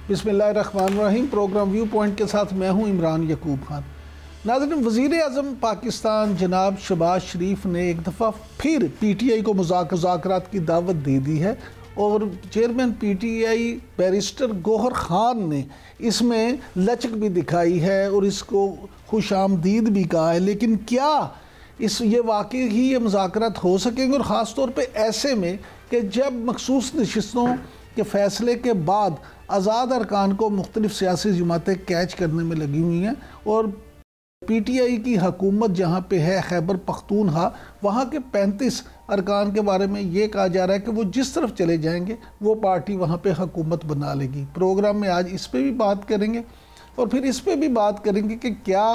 बिस्मिल्लाहिर्रहमानिर्रहीम। Programme view point के साथ मैं हूं इमरान यकूब खान। नाज़रीन, वज़ीर आज़म पाकिस्तान जनाब शहबाज शरीफ ने एक दफ़ा फिर PTI को मुज़ाकरात की दावत दे दी है और chairman PTI barrister Gohar Khan ने इसमें लचक भी दिखाई है और इसको खुश आमदीद भी कहा है। लेकिन क्या ये वाकई ही ये मुज़ाकरात हो सकेंगे, और ख़ास तौर पे ऐसे में कि जब मखसूस नशिस्तों के फ़ैसले के बाद आज़ाद अरकान को मुख्तलिफ़ सियासी जमातें कैच करने में लगी हुई हैं और PTI की हुकूमत जहाँ पे है खैबर पख्तूनख्वा, वहाँ के 35 अरकान के बारे में ये कहा जा रहा है कि वो जिस तरफ चले जाएंगे वो पार्टी वहाँ पे हुकूमत बना लेगी। प्रोग्राम में आज इस पर भी बात करेंगे और फिर इस पर भी बात करेंगे कि क्या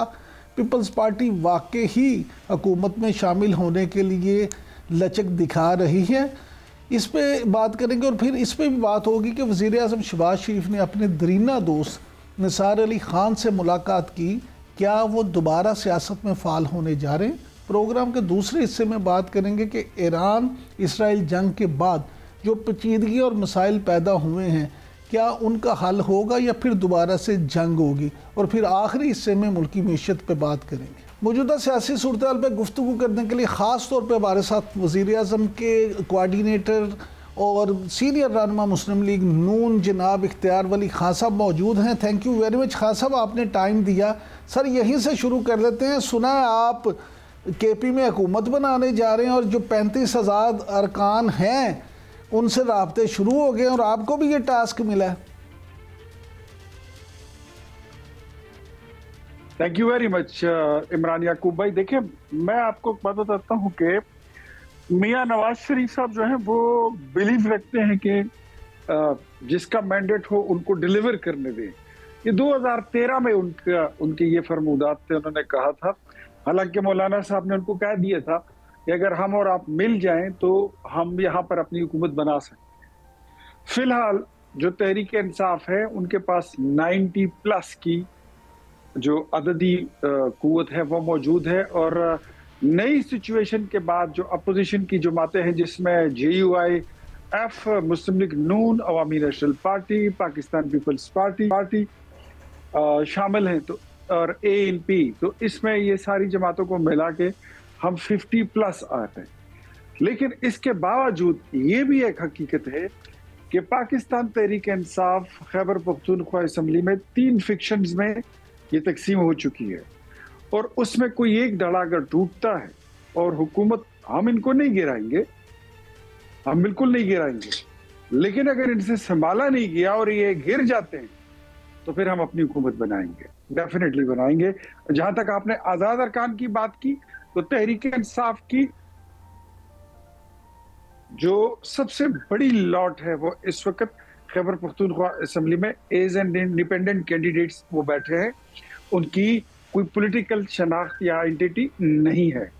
पीपल्स पार्टी वाकई ही हुकूमत में शामिल होने के लिए लचक दिखा रही है। इस पे बात करेंगे और फिर इस पे भी बात होगी कि वज़ीर आज़म शहबाज शरीफ ने अपने दरीना दोस्त निसार अली ख़ान से मुलाकात की, क्या वो दोबारा सियासत में फ़ाल होने जा रहे हैं। प्रोग्राम के दूसरे हिस्से में बात करेंगे कि ईरान इसराइल जंग के बाद जो पेचीदगी और मसाइल पैदा हुए हैं, क्या उनका हल होगा या फिर दोबारा से जंग होगी। और फिर आखिरी हिस्से में मुल्की मीशत पर बात करेंगे। मौजूदा सियासी सूरत हाल पर गुफ्तगू करने के लिए ख़ास तौर पर हमारे साथ वज़ीर आज़म के कोआर्डिनेटर और सीनियर रहनुमा मुस्लिम लीग नून जनाब इख्तियार वली खान साहब मौजूद हैं। Thank you very much Khan साहब, आपने टाइम दिया। सर, यहीं से शुरू कर लेते हैं। सुना है आप KP में हुकूमत बनाने जा रहे हैं और जो 35,000 अरकान हैं उनसे राब्ते शुरू हो गए और आपको भी ये टास्क मिला है। Thank you very much Imran Yakub भाई। देखिए, मैं आपको बात बताता हूँ कि मियां नवाज शरीफ साहब जो हैं वो बिलीव रखते हैं कि जिसका मैंडेट हो उनको डिलीवर करने दें। ये 2013 में उनके ये फरमूदात थे। उन्होंने कहा था, हालांकि मौलाना साहब ने उनको कह दिया था कि अगर हम और आप मिल जाएं तो हम यहाँ पर अपनी हुकूमत बना सकते हैं। फिलहाल जो तहरीक इंसाफ है उनके पास 90+ की जो अददी कुव्वत है वो मौजूद है और नई सिचुएशन के बाद जो अपोजिशन की जमातें हैं जिसमें JUIF, मुस्लिम लीग नून, अवामी नेशनल पार्टी, पाकिस्तान पीपल्स पार्टी शामिल हैं, तो और ANP, तो इसमें ये सारी जमातों को मिला के हम 50+ आ रहे हैं। लेकिन इसके बावजूद ये भी एक हकीकत है कि पाकिस्तान तहरीक इंसाफ खैबर पख्तूनख्वा असम्बली में 3 फिक्शंस में ये तकसीम हो चुकी है और उसमें कोई एक धड़ा अगर टूटता है और हुकूमत, हम इनको नहीं गिराएंगे, हम बिल्कुल नहीं गिराएंगे, लेकिन अगर इनसे संभाला नहीं गया और ये गिर जाते हैं तो फिर हम अपनी हुकूमत बनाएंगे, डेफिनेटली बनाएंगे। जहां तक आपने आजाद अरकान की बात की, तो तहरीक इंसाफ की जो सबसे बड़ी लॉट है वो इस वक्त खैबर पख्तूनख्वा असेंबली में एज एंड इंडिपेंडेंट कैंडिडेट्स वो बैठे हैं। उनकी कोई पॉलिटिकल शनाख्त या आइडेंटिटी नहीं है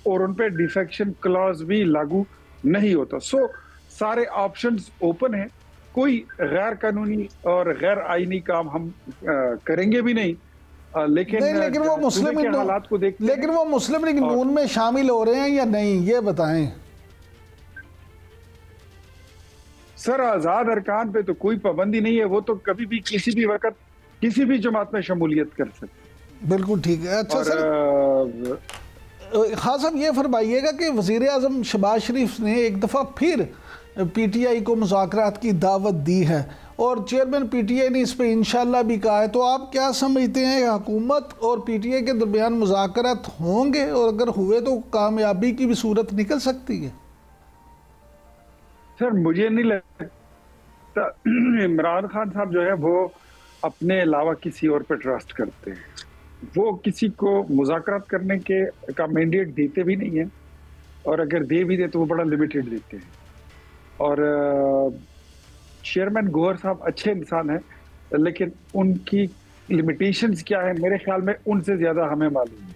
और उन पर डिफेक्शन क्लॉज भी लागू नहीं होता। सो सारे ऑप्शंस ओपन हैं। कोई गैर कानूनी और गैर आईनी काम हम करेंगे भी नहीं, लेकिन वो मुस्लिम के हालात को देखते, लेकिन वो मुस्लिम लीग नून में शामिल हो रहे हैं या नहीं, ये बताएं। सर, आजाद अरकान पे तो कोई पाबंदी नहीं है, वो तो कभी भी किसी भी वक्त किसी भी जमात में शमूलियत कर सकते। बिल्कुल ठीक है। अच्छा सर, हाँ साहब, ये फरमाइएगा कि वज़ीर आज़म शहबाज शरीफ ने एक दफ़ा फिर PTI को मुज़ाकरात की दावत दी है और चेयरमैन PTI ने इस पर इंशाल्लाह भी कहा है, तो आप क्या समझते हैं, हुकूमत और PTI के दरमियान मुज़ाकरात होंगे और अगर हुए तो कामयाबी की भी सूरत निकल सकती है? सर, मुझे नहीं लगता इमरान खान साहब जो है वो अपने अलावा किसी और पे ट्रस्ट करते हैं। वो किसी को मुज़ाकरात करने का मैंडेट देते भी नहीं है और अगर दे भी दे तो वो बड़ा लिमिटेड देते हैं। और चेयरमैन गौहर साहब अच्छे इंसान हैं, लेकिन उनकी लिमिटेशंस क्या है मेरे ख्याल में उनसे ज़्यादा हमें मालूम है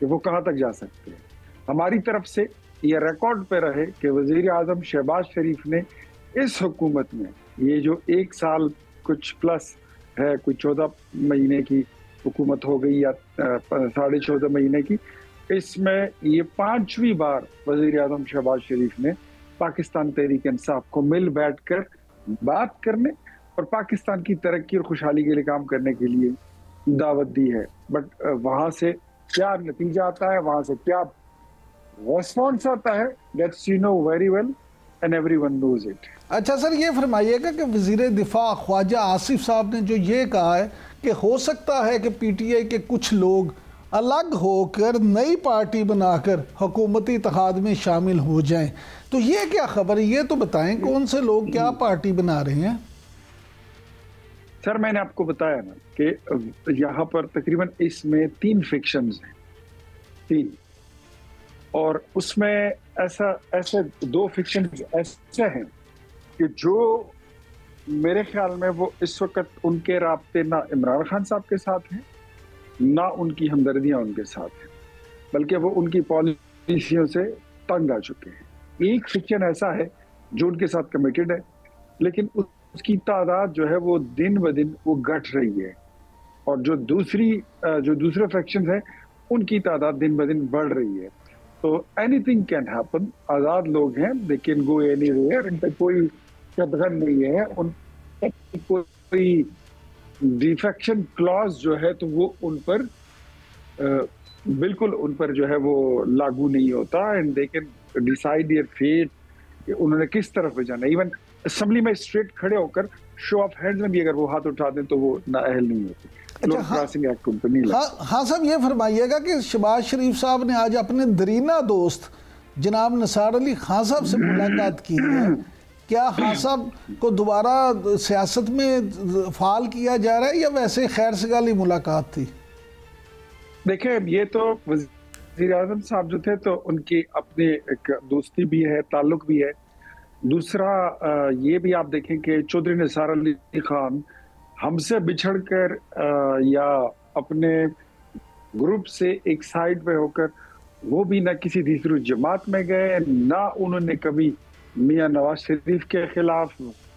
कि वो कहाँ तक जा सकते हैं। हमारी तरफ से ये रिकॉर्ड पे रहे कि वज़ीर आज़म शहबाज शरीफ ने इस हुकूमत में ये जो 1 साल कुछ प्लस है, कोई 14 महीने की हुकूमत हो गई या 14.5 महीने की, इसमें ये 5वीं बार वज़ीर आज़म शहबाज शरीफ ने पाकिस्तान तहरीक इंसाफ को मिल बैठ कर बात करने और पाकिस्तान की तरक्की और खुशहाली के लिए काम करने के लिए दावत दी है। बट वहां से क्या नतीजा आता है, वहां से क्या रेस्पॉन्स आता है, that's you know very well and everyone knows it. अच्छा सर, ये फरमाइएगा कि वज़ीर दिफा ख्वाजा आसिफ साहब ने जो ये कहा है कि हो सकता है कि पीटीआई के कुछ लोग अलग होकर नई पार्टी बनाकर हुकूमती इत्तेहाद में शामिल हो जाएं, तो ये क्या खबर है? ये तो बताएं कौन से लोग क्या पार्टी बना रहे हैं? सर मैंने आपको बताया ना कि यहाँ पर तकरीबन इसमें 3 फिक्शंस हैं, 3, और उसमें ऐसे 2 फिक्शन ऐसे हैं कि जो मेरे ख्याल में वो इस वक्त उनके राब्ते ना इमरान खान साहब के साथ हैं, ना उनकी हमदर्दियां उनके साथ हैं, बल्कि वो उनकी पॉलिसियों से तंग आ चुके हैं। एक फिक्शन ऐसा है जो उनके साथ कमिटेड है, लेकिन उसकी तादाद जो है वो दिन ब दिन वो घट रही है, और जो दूसरे फैक्शन है उनकी तादाद दिन ब दिन बढ़ रही है। तो एनीथिंग कैन हैपन, आजाद लोग हैं, दे कैन गो एनीवेयर, इन पे कोई कदगन नहीं है, उन कोई डिफेक्शन क्लॉज जो है तो वो उन पर बिल्कुल उन पर जो है वो लागू नहीं होता, and they can decide their fate कि उन्होंने किस तरफ जाना। इवन असेंबली में स्ट्रेट खड़े होकर शो ऑफ हैंड्स में भी अगर वो हाथ उठा दें तो वो नाअहल नहीं होती। अच्छा, हाँ साहब, ये फरमाइएगा कि शहबाज शरीफ साहब ने आज अपने दरीना दोस्त जनाब निसार अली खान साहब से मुलाकात की है। क्या खान साहब को दोबारा सियासत में फाल किया जा रहा है या वैसे खैर सगाली मुलाकात थी? देखिए, ये तो वज़ीर आज़म साहब जो थे तो उनकी अपनी एक दोस्ती भी है, ताल्लुक भी है। दूसरा ये भी आप देखें कि चौधरी निसार अली खान हमसे बिछड़कर या अपने ग्रुप से एक साइड पे होकर वो भी ना किसी तीसरी जमात में गए, ना उन्होंने कभी मियां नवाज शरीफ के खिलाफ,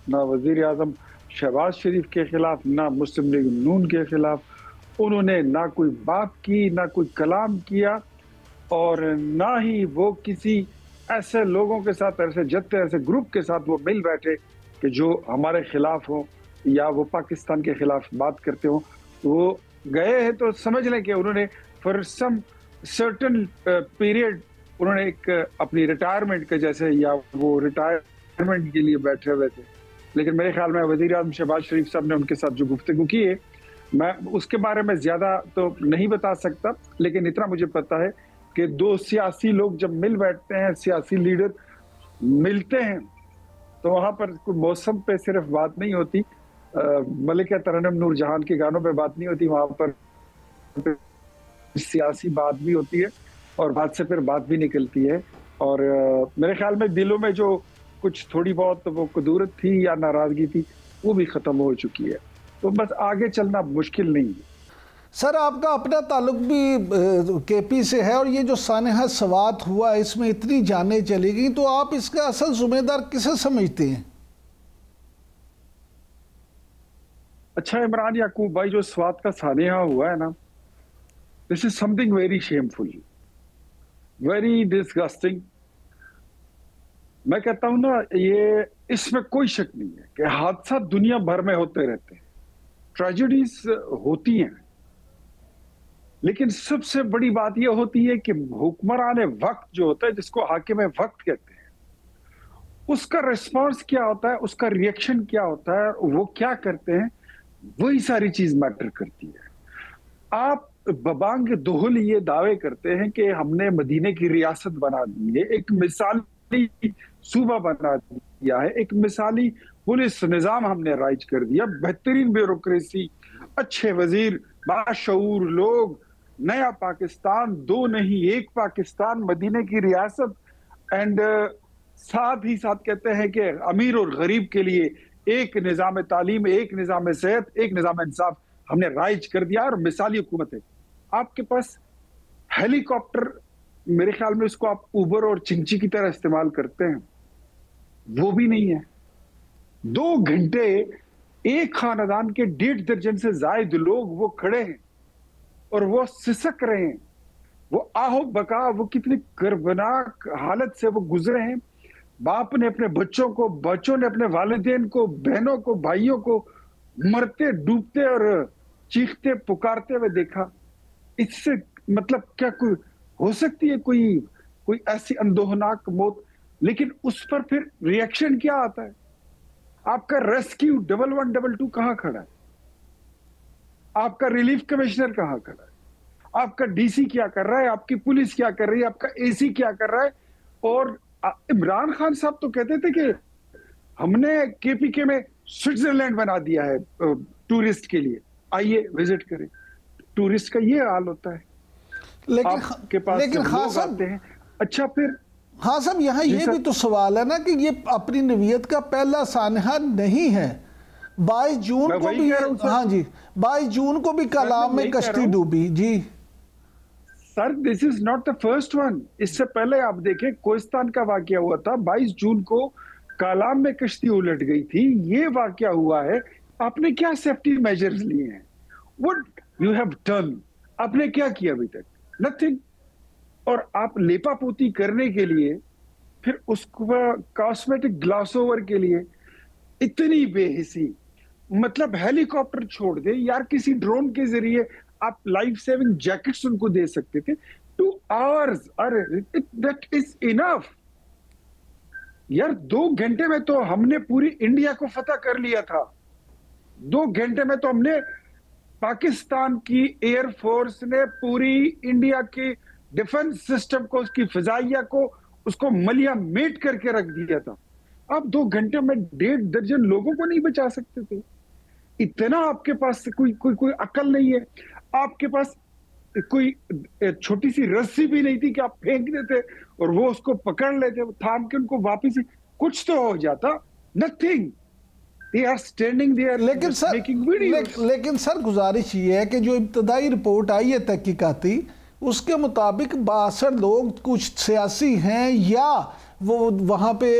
ना वजीर आजम शहबाज शरीफ के खिलाफ, ना मुस्लिम लीग नून के खिलाफ उन्होंने ना कोई बात की, ना कोई कलाम किया, और ना ही वो किसी ऐसे लोगों के साथ, ऐसे जत्थे, ऐसे ग्रुप के साथ वो मिल बैठे कि जो हमारे खिलाफ हो या वो पाकिस्तान के खिलाफ बात करते हो। वो गए हैं तो समझ लें कि उन्होंने फॉर सम सर्टन पीरियड उन्होंने एक अपनी रिटायरमेंट के जैसे, या वो रिटायरमेंट के लिए बैठे हुए थे। लेकिन मेरे ख्याल में वज़ीर आज़म शहबाज शरीफ साहब ने उनके साथ जो गुफ्तगू की है, मैं उसके बारे में ज्यादा तो नहीं बता सकता, लेकिन इतना मुझे पता है कि 2 सियासी लोग जब मिल बैठते हैं, सियासी लीडर मिलते हैं, तो वहां पर कोई मौसम पे सिर्फ बात नहीं होती, मलिका तरन्नुम नूरजहां के गानों पे बात नहीं होती, वहां पर सियासी बात भी होती है और बात से फिर बात भी निकलती है। और मेरे ख्याल में दिलों में जो कुछ थोड़ी बहुत वो कुदूरत थी या नाराजगी थी वो भी खत्म हो चुकी है, तो बस आगे चलना मुश्किल नहीं है। सर, आपका अपना ताल्लुक भी केपी से है और ये जो सानेहा सवात हुआ इसमें इतनी जानें चली गई, तो आप इसका असल जिम्मेदार किसे समझते हैं? अच्छा, इमरान याकूब भाई, जो स्वात का सानेहा हुआ है ना, this is something very shameful, very disgusting. मैं कहता हूं ना, ये इसमें कोई शक नहीं है कि हादसा दुनिया भर में होते रहते हैं, ट्रेजेडीज होती हैं, लेकिन सबसे बड़ी बात यह होती है कि हुक्मरान वक्त जो होता है, जिसको हाकिम वक्त कहते हैं, उसका रिस्पॉन्स क्या होता है, उसका रिएक्शन क्या होता है, वो क्या करते हैं, वही सारी चीज मैटर करती है। आप बबांग दोहल ये दावे करते हैं कि हमने मदीने की रियासत बना दी है, एक मिसाली सूबा बना दिया है, एक मिसाली पुलिस निजाम हमने राइज कर दिया, बेहतरीन ब्यूरोक्रेसी, अच्छे वजीर, बाशऊर लोग, नया पाकिस्तान, 2 नहीं 1 पाकिस्तान, मदीने की रियासत, एंड साथ ही साथ कहते हैं कि अमीर और गरीब के लिए एक निजाम तालीम, एक निजाम सेहत, एक निजाम इंसाफ हमने राइज कर दिया, और मिसाली हुकूमत है। आपके पास हेलीकॉप्टर, मेरे ख्याल में उसको आप उबर और चिंची की तरह इस्तेमाल करते हैं, वो भी नहीं है। 2 घंटे एक खानदान के 1.5 दर्जन से जायद लोग वो खड़े हैं और वो सिसक रहे हैं, वो आहो बका, वो कितनी गर्वनाक हालत से वो गुजरे हैं। बाप ने अपने बच्चों को, बच्चों ने अपने वालिदैन को, बहनों को, भाइयों को मरते डूबते और चीखते पुकारते हुए देखा। इससे मतलब क्या कोई हो सकती है कोई कोई ऐसी अंदोहनाक मौत? लेकिन उस पर फिर रिएक्शन क्या आता है? आपका रेस्क्यू 1122 कहां खड़ा है? आपका रिलीफ कमिश्नर कहां खड़ा है? आपका डीसी क्या कर रहा है? आपकी पुलिस क्या कर रही है? आपका एसी क्या कर रहा है? और इमरान खान साहब तो कहते थे कि हमने केपीके में स्विट्जरलैंड बना दिया है टूरिस्ट के लिए, आइए विजिट करें। टूरिस्ट का ये हाल होता है। आपके पास लेकिन लोग आते हैं। अच्छा फिर हाँ साहब, यहाँ ये भी तो सवाल है ना कि ये अपनी नवीयत का पहला सानहा नहीं है। 22 जून को भी, हाँ जी, 22 जून को भी कलाम में कश्ती डूबी जी। Sir this is not the first one. इससे पहले आप देखें कोहिस्तान का वाकया हुआ था, 22 जून को कालाम में कश्ती उलट गई थी, ये वाकया हुआ है। आपने क्या सेफ्टी मेजर्स लिए हैं? What you have done? आपने क्या किया अभी तक? नथिंग। और आप लेपापोती करने के लिए फिर उसको कॉस्मेटिक ग्लास ओवर के लिए इतनी बेहिसी, मतलब हेलीकॉप्टर छोड़ दे यार, किसी ड्रोन के जरिए आप लाइफ सेविंग जैकेट्स उनको दे सकते थे। 2 hours, अरे दैट इज इनफ यार। 2 घंटे में तो हमने पूरी इंडिया को फतह कर लिया था। 2 घंटे में तो हमने पाकिस्तान की एयरफोर्स ने पूरी इंडिया की डिफेंस सिस्टम को, उसकी फिजाइया को, उसको मलिया मेट करके रख दिया था। आप 2 घंटे में 1.5 दर्जन लोगों को नहीं बचा सकते थे? इतना आपके पास कोई अकल नहीं है? आपके पास कोई छोटी सी रस्सी भी नहीं थी कि आप फेंक देते और वो उसको पकड़ लेते, थाम के उनको वापस? कुछ तो हो जाता। Nothing. They are standing there लेकिन सर मेकिंग वीडियोस। लेकिन सर गुजारिश ये है कि जो इब्तदाई रिपोर्ट आई है तहकीकाती, उसके मुताबिक 62 लोग कुछ सियासी हैं या वो वहाँ पे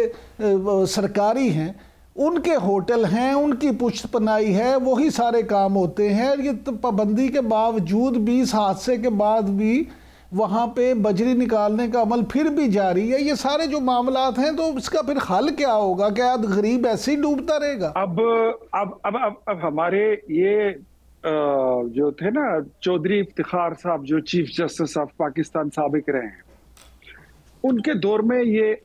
सरकारी हैं, उनके होटल हैं, उनकी पुश्त पनाही है, वही सारे काम होते हैं। ये तो पाबंदी के बावजूद भी, इस हादसे के बाद भी वहाँ पे बजरी निकालने का अमल फिर भी जारी है। ये सारे जो मामलात हैं, तो इसका फिर हल क्या होगा? क्या गरीब ऐसे ही डूबता रहेगा? अब हमारे ये जो थे ना चौधरी इफ्तिखार साहब, जो चीफ जस्टिस ऑफ पाकिस्तान साबिक रहे हैं, उनके दौर में ये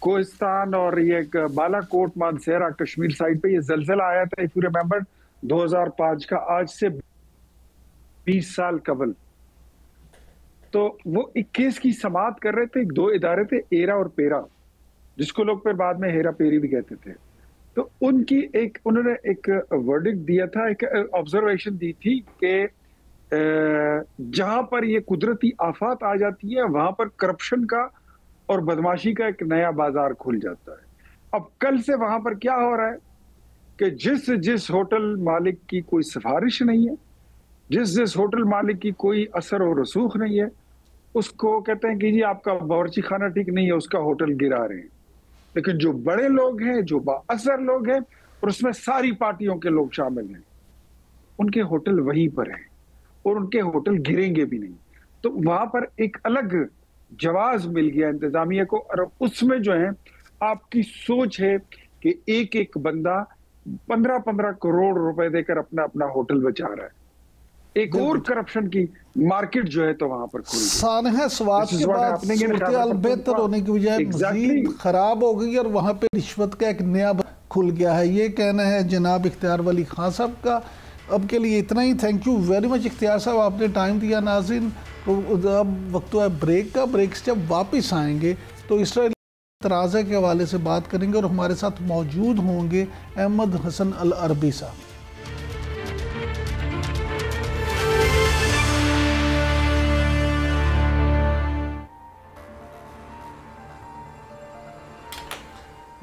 कोहिस्तान और ये बालाकोट मानसेरा कश्मीर साइड पे ये जलजला आया था, इफ यू रिमेंबर, 2005 का, आज से 20 साल कबल। तो वो एक केस की समाअत कर रहे थे। 2 इदारे थे, एरा और पेरा, जिसको लोग फिर बाद में हेरा पेरी भी कहते थे। तो उन्होंने एक वर्डिक्ट दिया था, एक ऑब्जर्वेशन दी थी कि जहां पर ये कुदरती आफत आ जाती है, वहां पर करप्शन का और बदमाशी का एक नया बाजार खुल जाता है। अब कल से वहां पर क्या हो रहा है कि जिस होटल मालिक की कोई सिफारिश नहीं है, जिस होटल मालिक की कोई असर और रसूख नहीं है, उसको कहते हैं कि जी आपका बावर्ची खाना ठीक नहीं है, उसका होटल गिरा रहे हैं। लेकिन जो बड़े लोग हैं, जो बाअसर लोग हैं, और उसमें सारी पार्टियों के लोग शामिल हैं, उनके होटल वहीं पर हैं और उनके होटल गिरेंगे भी नहीं। तो वहां पर एक अलग जवाब मिल गया इंतजामिया को। और उसमें जो है आपकी सोच है कि एक एक बंदा 15-15 करोड़ रुपए देकर अपना अपना होटल बचा रहा है। एक और करप्शन की मार्केट जो है तो वहां पर खुल गई। सानहा स्वाद के बाद सूरत-ए-हाल बेहतर होने की बजाय मज़ीद खराब हो गई और वहां पे रिश्वत का एक नया खुल गया है, ये कहना है जनाब इख्तियार वली खान साहब का। अब के लिए इतना ही। थैंक यू वेरी मच इख्तियार साहब, आपने टाइम दिया। नाज़रीन, तो अब वक्त है ब्रेक का। ब्रेक से जब वापस आएंगे तो इसराइल तराज़े के हवाले से बात करेंगे और हमारे साथ मौजूद होंगे अहमद हसन अल अरबी साहब।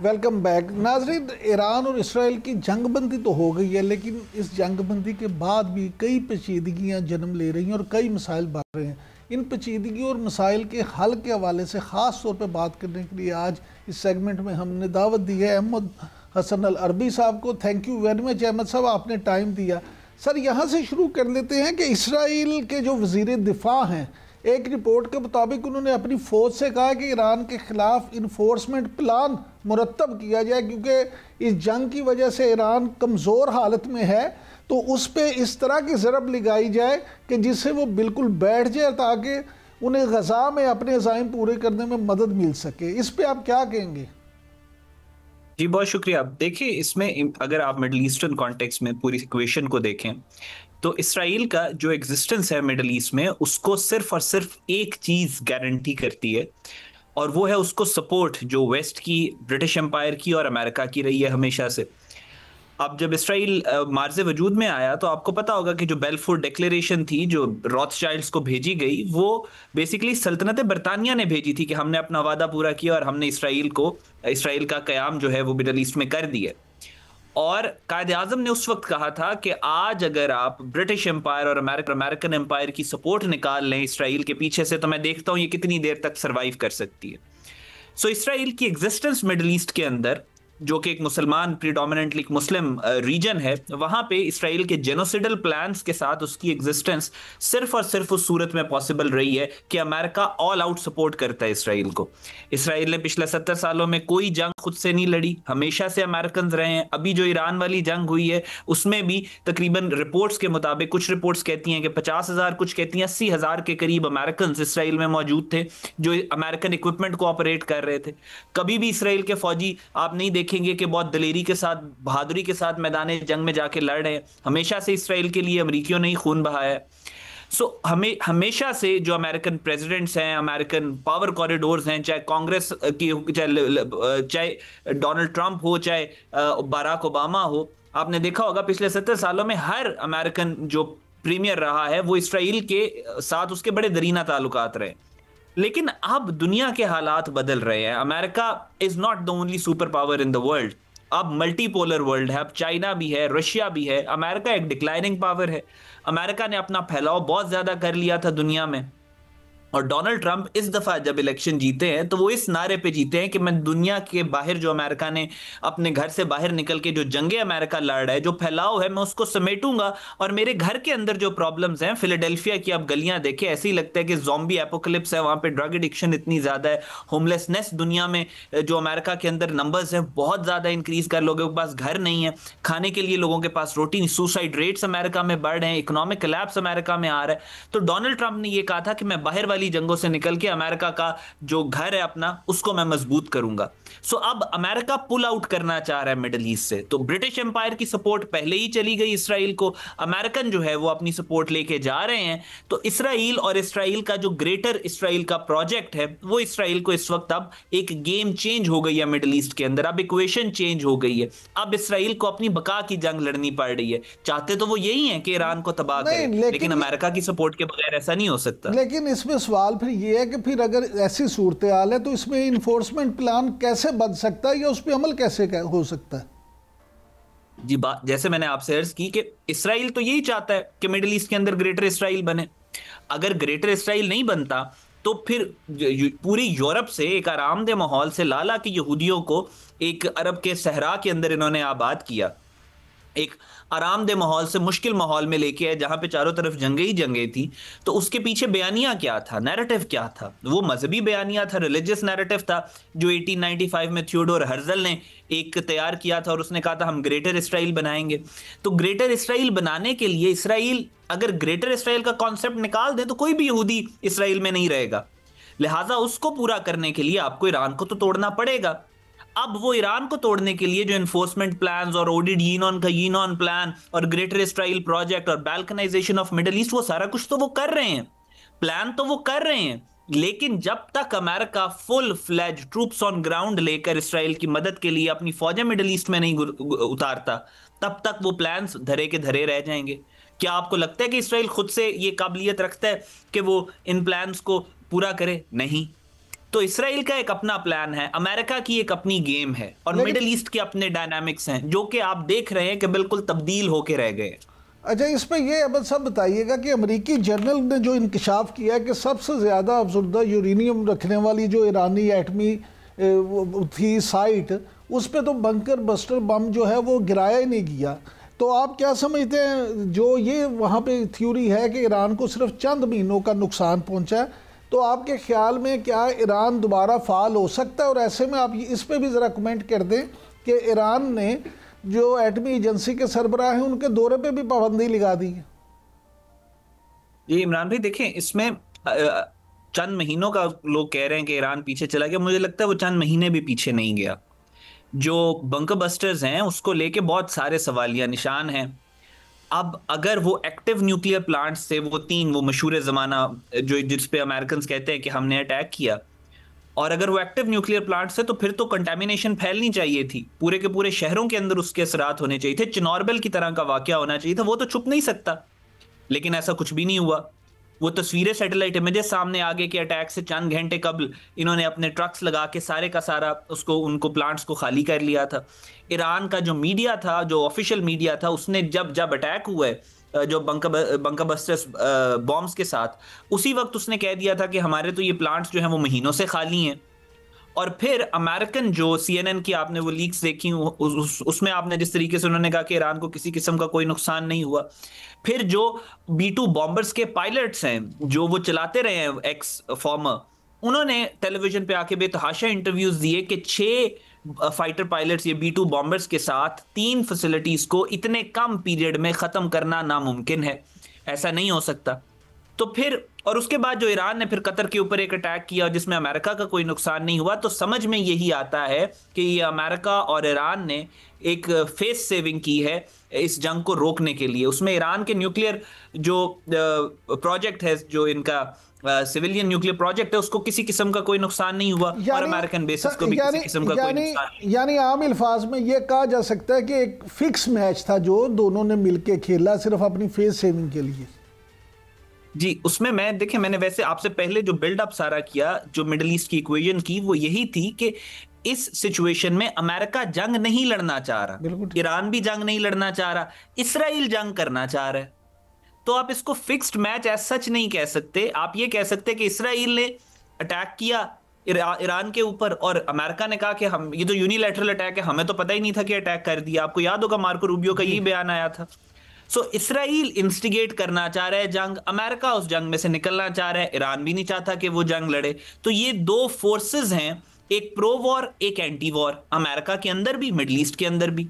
Welcome back. नाजरीन, ईरान और इसराइल की जंगबंदी तो हो गई है, लेकिन इस जंगबंदी के बाद भी कई पेचीदगियां जन्म ले रही हैं और कई मसाइल बढ़ रहे हैं। इन पेचीदगियों और मसाइल के हल के हवाले से ख़ास तौर पर बात करने के लिए आज इस सेगमेंट में हमने दावत दी है अहमद हसन अल अरबी साहब को। Thank you very much Ahmad साहब, आपने टाइम दिया। सर, यहाँ से शुरू कर लेते हैं कि इसराइल के जो वज़ीर दिफ़ा हैं, एक रिपोर्ट के मुताबिक उन्होंने अपनी फ़ौज से कहा कि ईरान के ख़िलाफ़ इन्फोर्समेंट प्लान मुरतब किया जाए, क्योंकि इस जंग की वजह से ईरान कमज़ोर हालत में है, तो उस पर इस तरह की ज़रब लगाई जाए कि जिससे वो बिल्कुल बैठ जाए, ताकि उन्हें गज़ा में अपने अज़ाइम पूरे करने में मदद मिल सके। इस पर आप क्या कहेंगे? जी बहुत शुक्रिया। देखिए, इसमें अगर आप मिडल ईस्टर्न कॉन्टेक्स्ट में पूरी इक्वेशन को देखें तो इसराइल का जो एग्जिस्टेंस है मिडल ईस्ट में, उसको सिर्फ और सिर्फ एक चीज गारंटी करती है, और वो है उसको सपोर्ट जो वेस्ट की, ब्रिटिश एम्पायर की और अमेरिका की रही है हमेशा से। अब जब इसराइल मार्ज़े वजूद में आया तो आपको पता होगा कि जो बेल्फोर डिक्लेरेशन थी जो रॉथस्चाइल्ड्स को भेजी गई, वो बेसिकली सल्तनत बरतानिया ने भेजी थी कि हमने अपना वादा पूरा किया और हमने इसराइल का क़याम जो है वो मिडल ईस्ट में कर दिया। और कायद आज़म ने उस वक्त कहा था कि आज अगर आप ब्रिटिश एम्पायर और अमेरिकन एम्पायर की सपोर्ट निकाल लें इसराइल के पीछे से, तो मैं देखता हूं ये कितनी देर तक सरवाइव कर सकती है। सो इसराइल की एग्जिस्टेंस मिडल ईस्ट के अंदर, जो कि एक मुसलमान, प्रीडोमिनेंटली मुस्लिम रीजन है, वहां पे इसराइल के जेनोसिडल प्लान्स के साथ उसकी एग्जिस्टेंस सिर्फ और सिर्फ उस सूरत में पॉसिबल रही है कि अमेरिका ऑल आउट सपोर्ट करता है इसराइल को। इसराइल ने पिछले 70 सालों में कोई जंग खुद से नहीं लड़ी, हमेशा से अमेरिकन रहे हैं। अभी जो ईरान वाली जंग हुई है उसमें भी तकरीबन रिपोर्ट्स के मुताबिक, कुछ रिपोर्ट्स कहती हैं कि 50,000, कुछ कहती हैं 80,000 के करीब अमेरिकन इसराइल में मौजूद थे जो अमेरिकन इक्विपमेंट को ऑपरेट कर रहे थे। कभी भी इसराइल के फौजी आप नहीं देखेंगे कि बहुत दलेरी के साथ, बहादुरी के साथ मैदान जंग में जाके लड़ रहे हैं। हमेशा से इसराइल के लिए अमेरिकियों ने ही खून बहाया है। हमें हमेशा से जो अमेरिकन प्रेसिडेंट्स हैं, अमेरिकन पावर कॉरिडोर्स हैं, चाहे कांग्रेस की, चाहे डोनाल्ड ट्रंप हो, चाहे बराक ओबामा हो, आपने देखा होगा पिछले 70 सालों में हर अमेरिकन जो प्रीमियर रहा है वो इसराइल के साथ उसके बड़े दरीना ताल्लुकात रहे। लेकिन अब दुनिया के हालात बदल रहे हैं। America is not the only super power in the world. अब मल्टीपोलर वर्ल्ड है, अब चाइना भी है, रशिया भी है। अमेरिका एक डिक्लाइनिंग पावर है। अमेरिका ने अपना फैलाव बहुत ज्यादा कर लिया था दुनिया में, और डोनाल्ड ट्रंप इस दफा जब इलेक्शन जीते हैं तो वो इस नारे पे जीते हैं कि मैं दुनिया के बाहर, जो अमेरिका ने अपने घर से बाहर निकल के जो जंगे अमेरिका लड़ रहा है, जो फैलाव है, मैं उसको समेटूंगा, और मेरे घर के अंदर जो प्रॉब्लम्स हैं, फिलाडेल्फिया की आप गलियां देखें, ऐसे ही लगता है कि ज़ॉम्बी एपोकलिप्स है। वहां पे ड्रग एडिक्शन इतनी ज्यादा है, होमलेसनेस दुनिया में जो अमेरिका के अंदर नंबर्स हैं बहुत ज्यादा इंक्रीज कर, लोगों के पास घर नहीं है, खाने के लिए लोगों के पास रोटी, सुसाइड रेट्स अमेरिका में बढ़ रहे हैं, इकोनॉमिक कोलैप्स अमेरिका में आ रहा है। तो डोनाल्ड ट्रंप ने यह कहा था कि मैं बाहर वाली जंगों से निकल के अमेरिका का जो घर है अपना, उसको मैं मजबूत करूंगा। अब अमेरिका पुल आउट करना चाह रहा है मिडिल ईस्ट से। तो ब्रिटिश एम्पायर की सपोर्ट पहले ही चली गई इसराइल को, अमेरिकन जो है वो अपनी सपोर्ट लेके जा रहे हैं। तो इसराइल और इसराइल का जो ग्रेटर इसराइल का प्रोजेक्ट है, वो इसराइल को इस वक्त अब एक गेम चेंज हो गई है मिडिल ईस्ट के अंदर। अब इक्वेशन चेंज हो गई है। अब इसराइल को अपनी बका की जंग लड़नी पड़ रही है। चाहते तो वो यही है कि ईरान को तबाह करें, लेकिन अमेरिका की सपोर्ट के बगैर ऐसा नहीं हो सकता। लेकिन इसमें सवाल फिर ये है कि फिर अगर ऐसी सूरत हाल है तो इसमें इन्फोर्समेंट प्लान कैसे बन सकता है या उस पर अमल कैसे हो सकता है? जी, बात जैसे मैंने आपसे अर्ज की कि इसराइल तो यही चाहता है कि मिडिल ईस्ट के अंदर ग्रेटर इसराइल बने। अगर ग्रेटर इसराइल नहीं बनता तो फिर पूरी यूरोप से एक आरामदेह माहौल से लाला के यहूदियों को एक अरब के सहरा के अंदर इन्होंने आबाद किया, एक आरामदेह माहौल से मुश्किल माहौल में लेके आए जहां पे चारों तरफ जंगे ही जंगे थी। तो उसके पीछे बयानिया क्या था, नैरेटिव क्या था? वो मजहबी बयानिया था, रिलीजियस नैरेटिव था, जो 1895 में थियोडोर हर्जल ने एक तैयार किया था और उसने कहा था हम ग्रेटर इसराइल बनाएंगे। तो ग्रेटर इसराइल बनाने के लिए इसराइल, अगर ग्रेटर इसराइल का कॉन्सेप्ट निकाल दे तो कोई भी यहूदी इसराइल में नहीं रहेगा। लिहाजा उसको पूरा करने के लिए आपको ईरान को तो तोड़ना पड़ेगा। अब वो ईरान को तोड़ने के लिए जो एनफोर्समेंट प्लान्स और ओडिड यीनॉन प्लान और ग्रेटर इसराइल प्रोजेक्ट और बाल्कनाइजेशन ऑफ मिडिल ईस्ट, वो सारा कुछ तो वो कर रहे हैं, प्लान तो वो कर रहे हैं। लेकिन जब तक America full fledged troops on ground लेकर इसराइल की मदद के लिए अपनी फौजें मिडिल ईस्ट में नहीं उतारता, तब तक वो प्लान्स धरे के धरे रह जाएंगे। क्या आपको लगता है कि इसराइल खुद से ये काबिलियत रखता है कि वो इन प्लान्स को पूरा करे? नहीं। तो इसराइल का एक अपना प्लान है, अमेरिका की एक अपनी गेम है, और मिडिल ईस्ट के अपने डायनामिक्स हैं जो कि आप देख रहे हैं कि बिल्कुल तब्दील होके रह गए। अच्छा, इसमें ये अब सब बताइएगा कि अमेरिकी जर्नल ने जो इंकशाफ किया है कि सबसे ज़्यादा अफजुर्दा यूरेनियम रखने वाली जो ईरानी एटमी थी साइट, उस पर तो बंकर बस्टर बम जो है वो गिराया ही नहीं गया। तो आप क्या समझते हैं, जो ये वहाँ पे थ्योरी है कि ईरान को सिर्फ चंद महीनों का नुकसान पहुँचा है, तो आपके ख्याल में क्या ईरान दोबारा फाल हो सकता है? और ऐसे में आप इस पे भी ज़रा कमेंट कर दें कि ईरान ने जो एटमी एजेंसी के सरबराह हैं उनके दौरे पे भी पाबंदी लगा दी है। ये इमरान भाई देखें, इसमें चंद महीनों का लोग कह रहे हैं कि ईरान पीछे चला गया। मुझे लगता है वो चंद महीने भी पीछे नहीं गया। जो बंकर बस्टर्स हैं उसको लेके बहुत सारे सवालिया निशान हैं। अब अगर वो एक्टिव न्यूक्लियर प्लांट्स से वो तीन, वो मशहूर ज़माना जो जिस पे अमेरिकन कहते हैं कि हमने अटैक किया, और अगर वो एक्टिव न्यूक्लियर प्लांट्स है तो फिर तो कंटामिनेशन फैलनी चाहिए थी, पूरे के पूरे शहरों के अंदर उसके असरात होने चाहिए थे, चिनॉर्बेल की तरह का वाकया होना चाहिए था। वो तो छुप नहीं सकता, लेकिन ऐसा कुछ भी नहीं हुआ। वो तस्वीरें, सैटेलाइट इमेजेस सामने आ गए कि अटैक से चंद घंटे कबल इन्होंने अपने ट्रक्स लगा के सारे का सारा उनको प्लांट्स को खाली कर लिया था। ईरान का जो मीडिया था, जो ऑफिशियल मीडिया था, उसने जब अटैक हुआ है जो बंकर बस्टर्स बॉम्ब्स के साथ, उसी वक्त उसने कह दिया था कि हमारे तो ये प्लांट्स जो हैं वो महीनों से खाली हैं। और फिर अमेरिकन जो CNN की आपने वो लीक्स देखी, उसमें आपने जिस तरीके से उन्होंने कहा कि ईरान को किसी किस्म का कोई नुकसान नहीं हुआ। फिर जो B-2 बॉम्बर्स के पायलट्स हैं जो वो चलाते रहे हैं, एक्स फॉर्मर, उन्होंने टेलीविजन पे आके बेतहाशा इंटरव्यूज दिए कि 6 फाइटर पायलट्स ये B-2 बॉम्बर्स के साथ 3 फैसिलिटीज को इतने कम पीरियड में खत्म करना नामुमकिन है, ऐसा नहीं हो सकता। तो फिर और उसके बाद जो ईरान ने फिर कतर के ऊपर एक अटैक किया जिसमें अमेरिका का कोई नुकसान नहीं हुआ, तो समझ में यही आता है कि ये अमेरिका और ईरान ने एक फेस सेविंग की है इस जंग को रोकने के लिए। उसमें ईरान के न्यूक्लियर जो प्रोजेक्ट है, जो इनका सिविलियन न्यूक्लियर प्रोजेक्ट है, उसको किसी किस्म का कोई नुकसान नहीं हुआ, और अमेरिकन बेसिस को भी किसी किस्म का कोई नुकसान नहीं। यानी आम अल्फाज में ये कहा जा सकता है कि एक फिक्स मैच था जो दोनों ने मिलकर खेला सिर्फ अपनी फेस सेविंग के लिए। जी, उसमें मैंने वैसे आपसे पहले जो बिल्डअप सारा किया, जो मिडिल ईस्ट की इक्वेशन की, वो यही थी कि इस सिचुएशन में अमेरिका जंग नहीं लड़ना चाह रहा, ईरान भी जंग नहीं लड़ना चाह रहा, इसराइल जंग करना चाह रहा है। तो आप इसको फिक्स्ड मैच एज सच नहीं कह सकते। आप ये कह सकते कि इसराइल ने अटैक किया ईरान के ऊपर और अमेरिका ने कहा कि हम, ये तो यूनिलैटरल अटैक है, हमें तो पता ही नहीं था कि अटैक कर दिया। आपको याद होगा मार्को रूबियो का यही बयान आया था। सो इसराइल इंस्टिगेट करना चाह रहा है जंग, अमेरिका उस जंग में से निकलना चाह रहा है, ईरान भी नहीं चाहता कि वो जंग लड़े। तो ये दो फोर्सेस हैं, एक प्रो वॉर एक एंटी वॉर, अमेरिका के अंदर भी मिडिल ईस्ट के अंदर भी।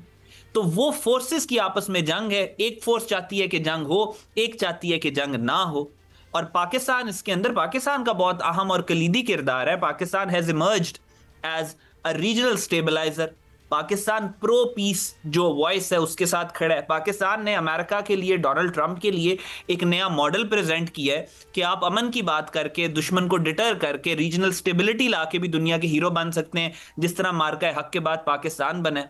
तो वो फोर्सेस की आपस में जंग है। एक फोर्स चाहती है कि जंग हो, एक चाहती है कि जंग ना हो। और पाकिस्तान इसके अंदर, पाकिस्तान का बहुत अहम और कलीदी किरदार है। Pakistan has emerged as a regional stabiliser. Pakistan pro peace जो वॉइस है उसके साथ खड़ा है। पाकिस्तान ने अमेरिका के लिए, डोनाल्ड ट्रंप के लिए एक नया मॉडल प्रेजेंट किया है कि आप अमन की बात करके, दुश्मन को डिटर करके, रीजनल स्टेबिलिटी लाके भी दुनिया के हीरो बन सकते हैं, जिस तरह मार्का हक के बाद पाकिस्तान बने।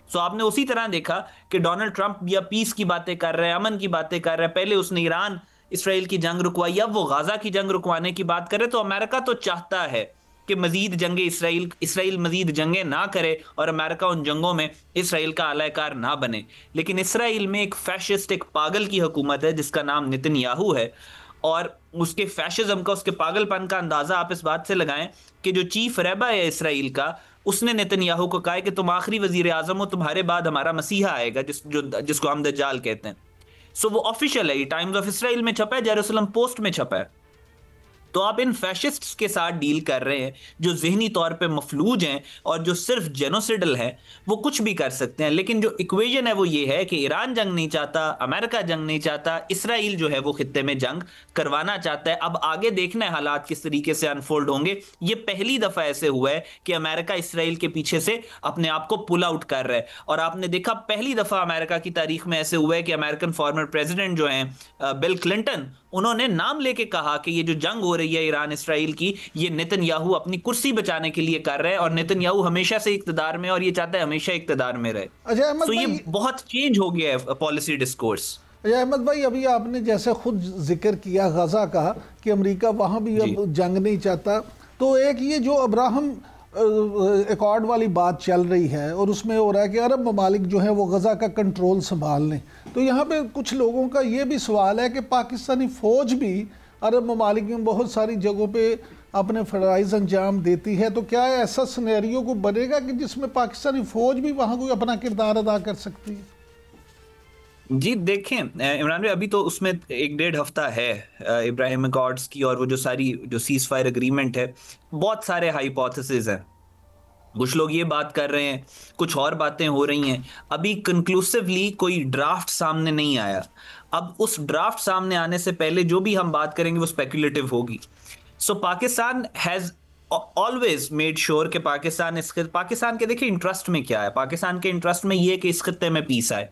सो आपने उसी तरह देखा कि डोनाल्ड ट्रंप या पीस की बातें कर रहे हैं, अमन की बातें कर रहे हैं। पहले उसने ईरान इसराइल की जंग रुकवाई, अब वो गाजा की जंग रुकवाने की बात करे। तो अमेरिका तो चाहता है कि मजीद जंगे इसराइल मजीद जंगे ना करे और अमेरिका उन जंगों में इसराइल का आलाकार ना बने। लेकिन इसराइल में एक फैशिस्ट, एक पागल की हुकूमत है जिसका नाम नेतन्याहू है, और उसके फैशिज्म का, उसके पागलपन का अंदाजा आप इस बात से लगाएं कि जो चीफ रेबा है इसराइल का, उसने नेतन्याहू को कहा है कि तुम आखिरी वजीर आजम हो, तुम्हारे बाद हमारा मसीहा आएगा जिसको हम दज्जाल कहते हैं। सो वो ऑफिशियल है, टाइम्स ऑफ इसराइल में छपा है, जेरूसलम पोस्ट में छपा है। तो आप इन फैशिस्ट्स के साथ डील कर रहे हैं जो जहनी तौर पे मफलूज हैं और जो सिर्फ जेनोसिडल हैं। वो कुछ भी कर सकते हैं, लेकिन जो इक्वेशन है वो ये है कि ईरान जंग नहीं चाहता, अमेरिका जंग नहीं चाहता, इसराइल जो है वो खित्ते में जंग करवाना चाहता है। अब आगे देखना है हालात किस तरीके से अनफोल्ड होंगे। ये पहली दफा ऐसे हुआ है कि अमेरिका इसराइल के पीछे से अपने आप को पुल आउट कर रहा है। और आपने देखा पहली दफा अमेरिका की तारीख में ऐसे हुआ है कि अमेरिकन फॉर्मर प्रेसिडेंट जो हैं बिल क्लिंटन, उन्होंने नाम लेके कहा कि ये जो जंग हो रही है ईरान इसराइल की, ये नेतन्याहू अपनी कुर्सी बचाने के लिए कर रहे हैं, और नेतन्याहू हमेशा से इक्तदार में और ये चाहता है हमेशा इक्तदार में रहे। तो ये बहुत चेंज हो गया है पॉलिसी डिस्कोर्स। अजय अहमद भाई, अभी आपने जैसे खुद जिक्र किया गजा का कि अमेरिका वहां भी अब जंग नहीं चाहता, तो एक ये जो अब्राहम एकॉर्ड वाली बात चल रही है और उसमें हो रहा है कि अरब ममालिक जो है वो गज़ा का कंट्रोल संभाल लें। तो यहाँ पे कुछ लोगों का ये भी सवाल है कि पाकिस्तानी फ़ौज भी अरब ममालिक में बहुत सारी जगहों पे अपने फ़राइज़ अंजाम देती है। तो क्या ऐसा सिनेरियो को बनेगा कि जिसमें पाकिस्तानी फ़ौज भी वहाँ कोई अपना किरदार अदा कर सकती है? जी देखें इमरान भाई, अभी तो उसमें 1-1.5 हफ्ता है इब्राहिम अकॉर्ड्स की, और वो जो सारी जो सीज फायर अग्रीमेंट है, बहुत सारे हाइपोथेसिस हैं। कुछ लोग ये बात कर रहे हैं, कुछ और बातें हो रही हैं। अभी कंक्लूसिवली कोई ड्राफ्ट सामने नहीं आया। अब उस ड्राफ्ट सामने आने से पहले जो भी हम बात करेंगे वो स्पेकुलेटिव होगी। So Pakistan has always made sure कि पाकिस्तान के देखिए इंटरेस्ट में क्या है। पाकिस्तान के इंटरेस्ट में ये है कि इस खत्ते में पीस आए।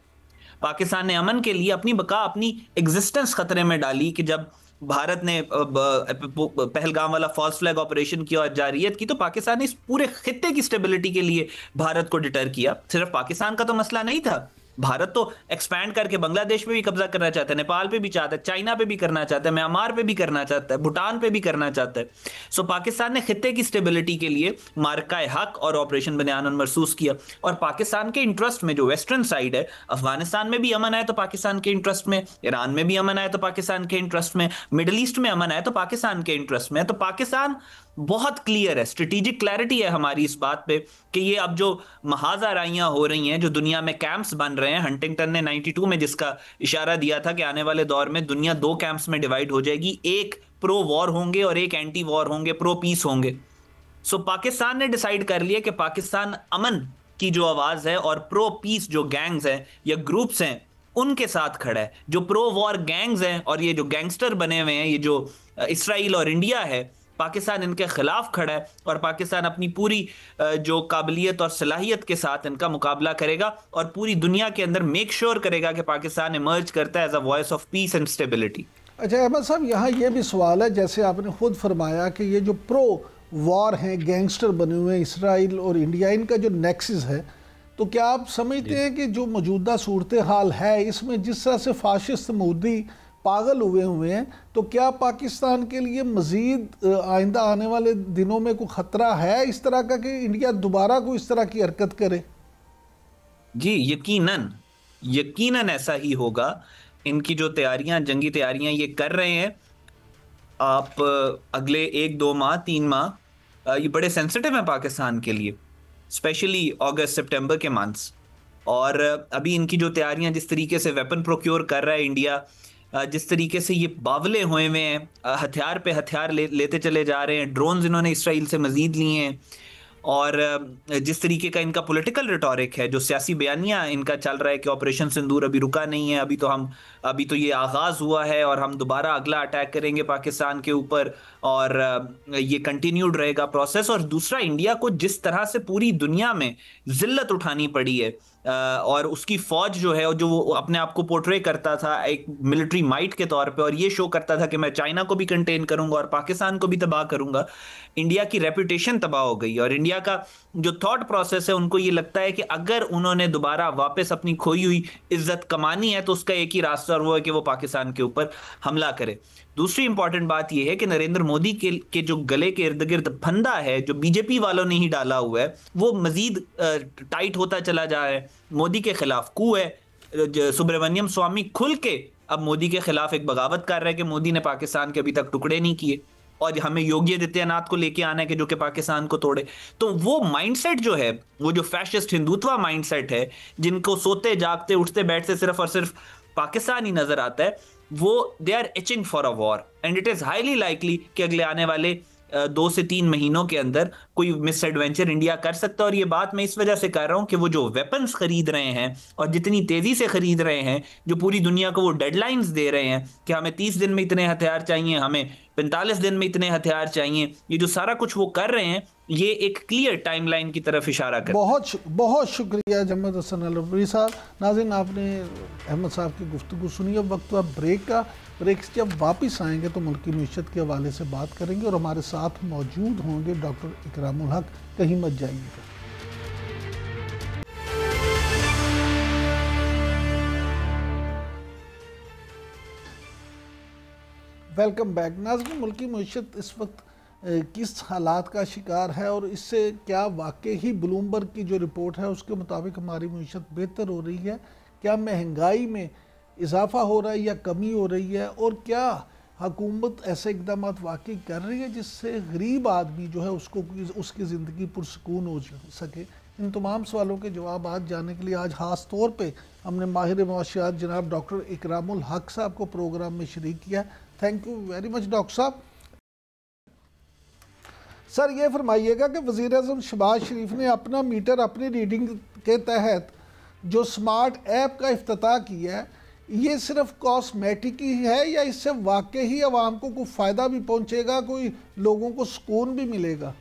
पाकिस्तान ने अमन के लिए अपनी बका, अपनी एग्जिस्टेंस खतरे में डाली कि जब भारत ने पहलगाम वाला फॉल्स फ्लैग ऑपरेशन किया और जारियत की, तो पाकिस्तान ने इस पूरे खित्ते की स्टेबिलिटी के लिए भारत को डिटर किया। सिर्फ पाकिस्तान का तो मसला नहीं था, भारत तो एक्सपैंड करके बांग्लादेश पे भी कब्जा करना चाहता है, नेपाल पे भी चाहता है, चाइना पे भी करना चाहता है, म्यांमार पे भी करना चाहता है, भूटान पे भी करना चाहता है। सो पाकिस्तान ने खित्ते की स्टेबिलिटी के लिए मार्काए हक और ऑपरेशन बनियान महसूस किया। और पाकिस्तान के इंटरेस्ट में जो वेस्टर्न साइड है, अफगानिस्तान में भी अमन आए तो पाकिस्तान के इंटरेस्ट में, ईरान में भी अमन आए तो पाकिस्तान के इंटरेस्ट में, मिडल ईस्ट में अमन आए तो पाकिस्तान के इंटरेस्ट में। तो पाकिस्तान बहुत क्लियर है, स्ट्रेटेजिक क्लैरिटी है हमारी इस बात पे कि ये अब जो महाजाराइयां हो रही हैं, जो दुनिया में कैंप्स बन रहे हैं, हंटिंगटन ने 92 में जिसका इशारा दिया था कि आने वाले दौर में दुनिया 2 कैंप्स में डिवाइड हो जाएगी, एक प्रो वॉर होंगे और एक एंटी वॉर होंगे, प्रो पीस होंगे। सो पाकिस्तान ने डिसाइड कर लिया कि पाकिस्तान अमन की जो आवाज है और प्रो पीस जो गैंग्स हैं या ग्रुप्स हैं उनके साथ खड़ा है। जो प्रो वॉर गैंग्स हैं और ये जो गैंगस्टर बने हुए हैं, ये जो इसराइल और इंडिया है, पाकिस्तान इनके खिलाफ खड़ा है और पाकिस्तान अपनी पूरी जो काबिलियत और सलाहियत के साथ इनका मुकाबला करेगा और पूरी दुनिया के अंदर मेक श्योर करेगा कि पाकिस्तान इमर्ज करता है as a voice of peace and stability. अच्छा अहमद साहब, यहाँ ये भी सवाल है, जैसे आपने खुद फरमाया कि ये जो प्रो वॉर हैं, गैंगस्टर बने हुए हैं इसराइल और इंडिया, इनका जो नेक्सस है, तो क्या आप समझते हैं कि जो मौजूदा सूरत हाल है इसमें जिस तरह से फाशिस्ट मोदी पागल हुए हैं, तो क्या पाकिस्तान के लिए मज़ीद आइंदा आने वाले दिनों में कोई ख़तरा है इस तरह का कि इंडिया दोबारा को इस तरह की हरकत करे? जी यकीनन, यकीनन ऐसा ही होगा। इनकी जो तैयारियां, जंगी तैयारियां ये कर रहे हैं, आप अगले 1-2 माह 3 माह ये बड़े सेंसिटिव हैं पाकिस्तान के लिए, स्पेशली अगस्त सितंबर के मंथ्स। और अभी इनकी जो तैयारियां, जिस तरीके से वेपन प्रोक्योर कर रहा है इंडिया, जिस तरीके से ये बावले हुए हैं, हथियार पे हथियार लेते चले जा रहे हैं, ड्रोन्स इन्होंने इसराइल से मजीद लिए हैं, और जिस तरीके का इनका पॉलिटिकल रिटोरिक है, जो सियासी बयानियां इनका चल रहा है कि ऑपरेशन सिंदूर अभी रुका नहीं है, अभी तो ये आगाज हुआ है और हम दोबारा अगला अटैक करेंगे पाकिस्तान के ऊपर, और ये कंटिन्यूड रहेगा प्रोसेस। और दूसरा, इंडिया को जिस तरह से पूरी दुनिया में जिल्लत उठानी पड़ी है, और उसकी फौज जो है, जो वो अपने आप को पोर्ट्रे करता था एक मिलिट्री माइट के तौर पे, और ये शो करता था कि मैं चाइना को भी कंटेन करूंगा और पाकिस्तान को भी तबाह करूंगा, इंडिया की रेपुटेशन तबाह हो गई। और इंडिया का जो थॉट प्रोसेस है, उनको ये लगता है कि अगर उन्होंने दोबारा वापस अपनी खोई हुई इज्जत कमानी है तो उसका एक ही रास्ता, और वो है कि वो पाकिस्तान के ऊपर हमला करे। दूसरी इंपॉर्टेंट बात यह है कि नरेंद्र मोदी के जो गले के इर्द गिर्द फंदा है, जो बीजेपी वालों ने ही डाला हुआ है, वो मजीद टाइट होता चला जा रहा है। मोदी के खिलाफ कू है। सुब्रमण्यम स्वामी खुल के अब मोदी के खिलाफ एक बगावत कर रहा है कि मोदी ने पाकिस्तान के अभी तक टुकड़े नहीं किए और हमें योगी आदित्यनाथ को लेके आना है कि जो कि पाकिस्तान को तोड़े। तो वो माइंडसेट जो है, वो जो फैशिस्ट हिंदुत्व माइंडसेट है, जिनको सोते जागते उठते बैठते सिर्फ और सिर्फ पाकिस्तान ही नजर आता है, वो they are itching for a war, and it is highly likely कि अगले आने वाले 2 से 3 महीनों के अंदर कोई मिस एडवेंचर इंडिया कर सकता है। और ये बात मैं इस वजह से कर रहा हूं कि वो जो वेपन्स खरीद रहे हैं और जितनी तेजी से खरीद रहे हैं, जो पूरी दुनिया को वो डेडलाइंस दे रहे हैं कि हमें 30 दिन में इतने हथियार चाहिए, हमें 45 दिन में इतने हथियार चाहिए, ये जो सारा कुछ वो कर रहे हैं, ये एक क्लियर टाइमलाइन की तरफ इशारा कर। बहुत शुक्रिया जम्मद हसन अलवी साहब। नाज़रीन, आपने अहमद साहब की गुफ्तगू सुनी। अब वक्त हुआ ब्रेक का। ब्रेक से जब वापस आएंगे तो मुल्की मीशत के हवाले से बात करेंगे और हमारे साथ मौजूद होंगे डॉक्टर इकरामुल हक। कहीं मत जाइएगा। Welcome back. नाज़रीन, मुल्की मीशत इस वक्त किस हालात का शिकार है और इससे क्या वाकई ही ब्लूमबर्ग की जो रिपोर्ट है उसके मुताबिक हमारी मीशत बेहतर हो रही है? क्या महंगाई में इजाफा हो रहा है या कमी हो रही है? और क्या हुकूमत ऐसे इकदाम वाकई कर रही है जिससे गरीब आदमी जो है उसको उसकी ज़िंदगी पुरसकून हो सके? इन तमाम सवालों के जवाब आज जानने के लिए आज ख़ास तौर पे हमने माहिर मुआशियात जनाब डॉक्टर इकरामुल हक साहब को प्रोग्राम में शरीक किया। Thank you very much doctor साहब। सर ये फरमाइएगा कि वज़ीर आज़म शहबाज शरीफ ने अपना मीटर अपनी रीडिंग के तहत जो स्मार्ट ऐप का इफ्तिताह किया है, ये सिर्फ कॉस्मेटिक ही है या इससे वाकई ही आवाम को कोई फ़ायदा भी पहुंचेगा, कोई लोगों को सुकून भी मिलेगा?